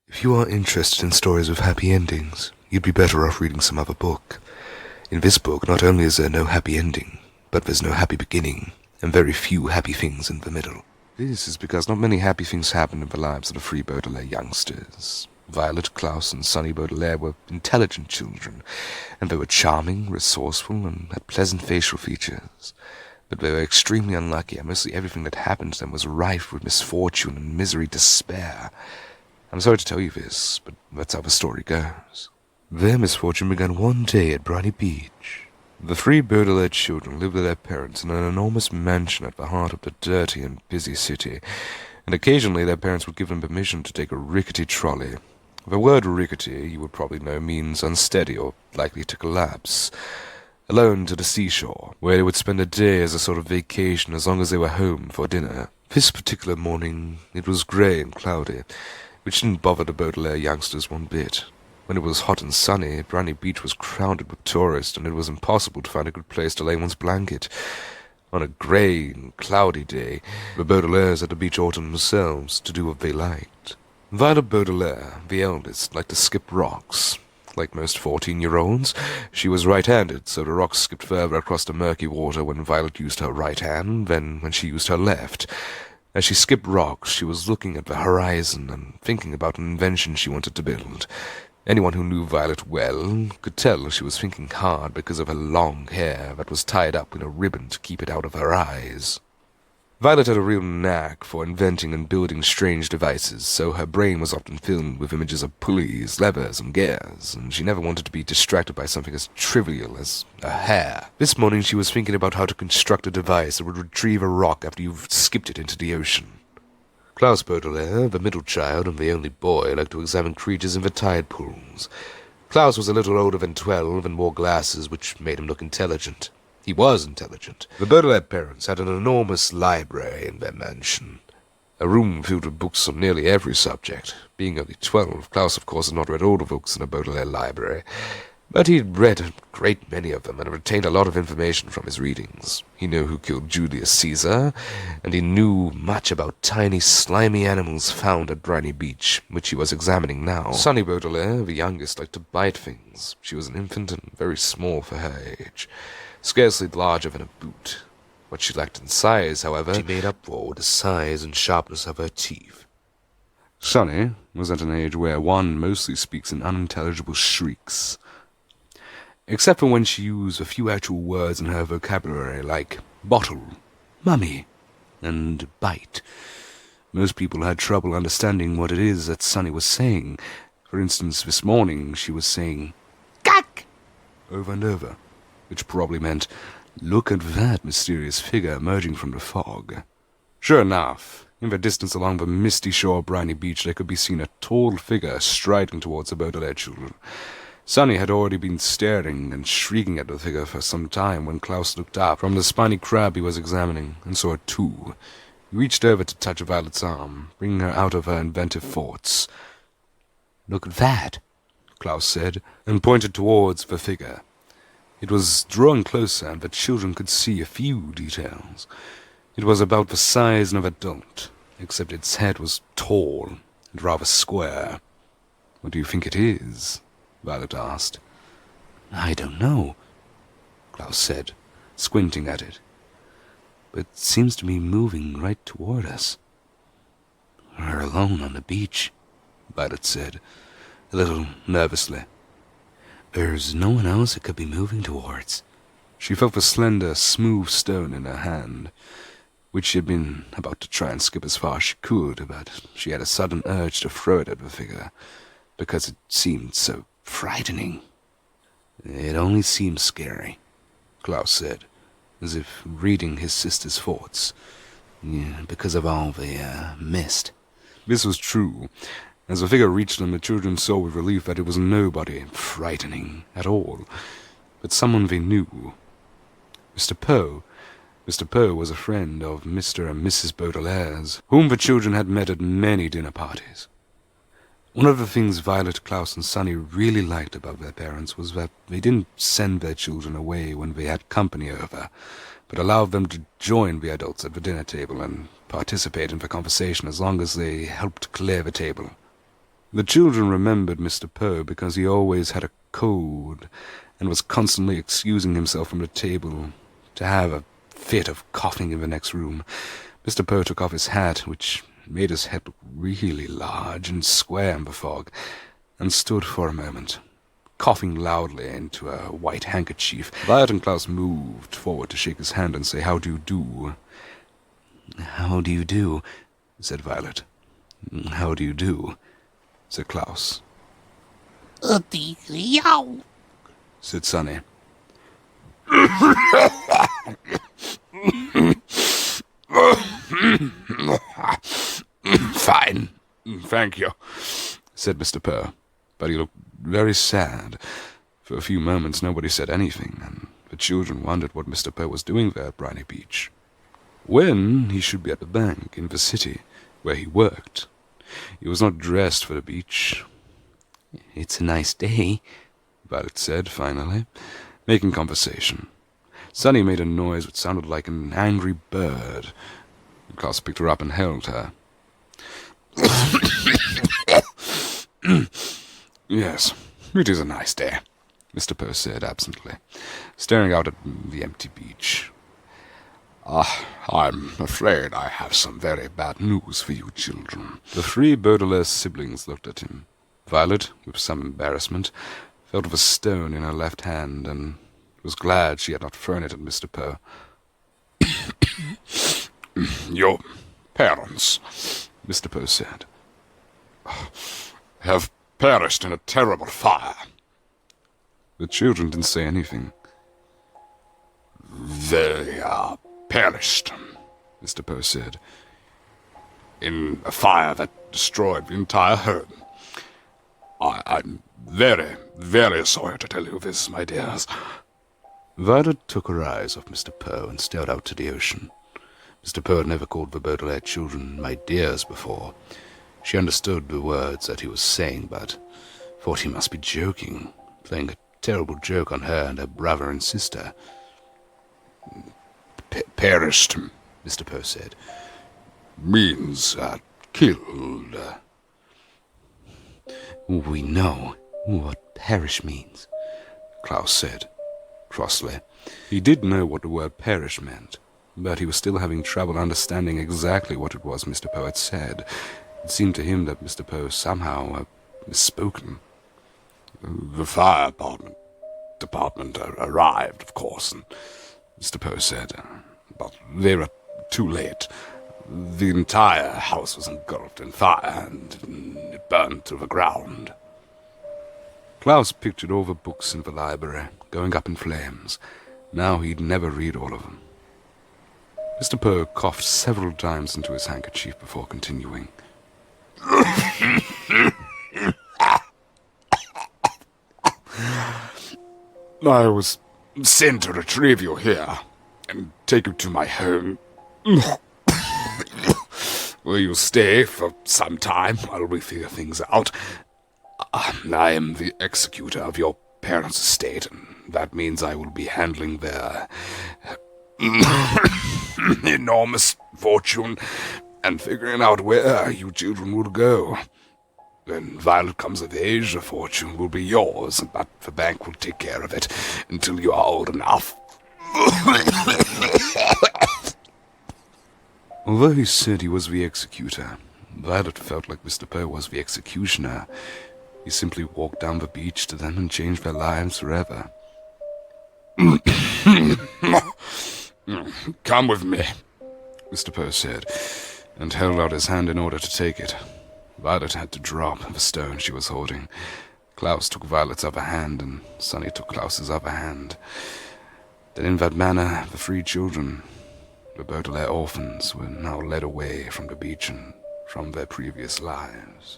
If you are interested in stories with happy endings, you'd be better off reading some other book. In this book, not only is there no happy ending, but there's no happy beginning, and very few happy things in the middle. This is because not many happy things happened in the lives of the three Beaudelaire youngsters. Violet, Klaus, and Sonny Beaudelaire were intelligent children, and they were charming, resourceful, and had pleasant facial features. But they were extremely unlucky, and mostly everything that happened to them was rife with misfortune and misery despair. I'm sorry to tell you this, but that's how the story goes. Their misfortune began one day at Briny Beach. The three Beaudelaire children lived with their parents in an enormous mansion at the heart of the dirty and busy city, and occasionally their parents would give them permission to take a rickety trolley. The word rickety, you would probably know, means unsteady or likely to collapse. Alone to the seashore, where they would spend a day as a sort of vacation as long as they were home for dinner. This particular morning it was grey and cloudy, which didn't bother the Beaudelaire youngsters one bit. When it was hot and sunny, Briny Beach was crowded with tourists, and it was impossible to find a good place to lay one's blanket. On a grey and cloudy day, the Beaudelaires had the beach all to themselves to do what they liked. Violet Beaudelaire, the eldest, liked to skip rocks. Like most 14-year-olds, she was right-handed, so the rocks skipped further across the murky water when Violet used her right hand than when she used her left. As she skipped rocks, she was looking at the horizon and thinking about an invention she wanted to build. Anyone who knew Violet well could tell she was thinking hard because of her long hair that was tied up in a ribbon to keep it out of her eyes. Violet had a real knack for inventing and building strange devices, so her brain was often filled with images of pulleys, levers, and gears, and she never wanted to be distracted by something as trivial as a hair. This morning she was thinking about how to construct a device that would retrieve a rock after you've skipped it into the ocean. Klaus Bertelaire, the middle child and the only boy, liked to examine creatures in the tide pools. Klaus was a little older than 12 and wore glasses, which made him look intelligent. He was intelligent. The Beaudelaire parents had an enormous library in their mansion, a room filled with books on nearly every subject. Being only 12, Klaus, of course, had not read all the books in the Beaudelaire library, but he'd read a great many of them and retained a lot of information from his readings. He knew who killed Julius Caesar, and he knew much about tiny, slimy animals found at Briny Beach, which he was examining now. Sonny Beaudelaire, the youngest, liked to bite things. She was an infant and very small for her age, scarcely larger than a boot. What she lacked in size, however, she made up for with the size and sharpness of her teeth. Sonny was at an age where one mostly speaks in unintelligible shrieks, except for when she used a few actual words in her vocabulary, like bottle, mummy, and bite. Most people had trouble understanding what it is that Sonny was saying. For instance, this morning she was saying, "Cack!" over and over, which probably meant, "Look at that mysterious figure emerging from the fog." Sure enough, in the distance along the misty shore of Briny Beach there could be seen a tall figure striding towards the Beaudelaire children. Sonny had already been staring and shrieking at the figure for some time when Klaus looked up from the spiny crab he was examining and saw it too. He reached over to touch Violet's arm, bringing her out of her inventive thoughts. "Look at that," Klaus said, and pointed towards the figure. It was drawing closer, and the children could see a few details. It was about the size of an adult, except its head was tall and rather square. "What do you think it is?" Violet asked. "I don't know," Klaus said, squinting at it. "But it seems to be moving right toward us." "We're alone on the beach," Violet said, a little nervously. "There's no one else it could be moving towards." She felt the slender, smooth stone in her hand, which she had been about to try and skip as far as she could, but she had a sudden urge to throw it at the figure, because it seemed so frightening. "It only seems scary," Klaus said, as if reading his sister's thoughts. "Yeah, because of all the mist." This was true. As the figure reached them, the children saw with relief that it was nobody frightening at all, but someone they knew. Mr. Poe. Mr. Poe was a friend of Mr. and Mrs. Beaudelaire's, whom the children had met at many dinner parties. One of the things Violet, Klaus, and Sonny really liked about their parents was that they didn't send their children away when they had company over, but allowed them to join the adults at the dinner table and participate in the conversation as long as they helped clear the table. The children remembered Mr. Poe because he always had a cold and was constantly excusing himself from the table to have a fit of coughing in the next room. Mr. Poe took off his hat, which made his head look really large and square in the fog, and stood for a moment, coughing loudly into a white handkerchief. Violet and Klaus moved forward to shake his hand and say, "How do you do?" "How do you do?" said Violet. "How do you do?" said Klaus. Said Sonny. "Fine, thank you," said Mr. Poe, but he looked very sad. For a few moments nobody said anything, and the children wondered what Mr. Poe was doing there at Briny Beach, when he should be at the bank in the city where he worked. He was not dressed for the beach. "It's a nice day," Violet said, finally, making conversation. Sonny made a noise which sounded like an angry bird. Klaus picked her up and held her. "Yes, it is a nice day," Mr. Poe said absently, staring out at the empty beach. "I'm afraid I have some very bad news for you children." The three Beaudelaire siblings looked at him. Violet, with some embarrassment, felt of a stone in her left hand, and was glad she had not thrown it at Mr. Poe. "Your parents," Mr. Poe said, "have perished in a terrible fire." The children didn't say anything. "They are perished," Mr. Poe said, "in a fire that destroyed the entire home. I'm very, very sorry to tell you this, my dears." Violet took her eyes off Mr. Poe and stared out to the ocean. Mr. Poe had never called the Beaudelaire children "my dears" before. She understood the words that he was saying, but thought he must be joking, playing a terrible joke on her and her brother and sister. "Perished," Mr. Poe said, "means killed." "We know what perish means," Klaus said, crossly. He did know what the word perish meant, but he was still having trouble understanding exactly what it was Mr. Poe had said. It seemed to him that Mr. Poe somehow had misspoken. "The fire department arrived, of course," Mr. Poe said, "but they were too late. The entire house was engulfed in fire, and it burned to the ground." Klaus pictured all the books in the library, going up in flames. Now he'd never read all of them. Mr. Poe coughed several times into his handkerchief before continuing. "I was sent to retrieve you here and take you to my home, where you'll stay for some time while we figure things out. I am the executor of your parents' estate, and that means I will be handling their enormous fortune and figuring out where you children will go. When Violet comes of age, the fortune will be yours, but the bank will take care of it until you are old enough." Although he said he was the executor, Violet felt like Mr. Poe was the executioner. He simply walked down the beach to them and changed their lives forever. "Come with me," Mr. Poe said, and held out his hand in order to take it. Violet had to drop the stone she was holding. Klaus took Violet's other hand, and Sonny took Klaus's other hand. Then in that manner, the three children, the Beaudelaire orphans, were now led away from the beach and from their previous lives.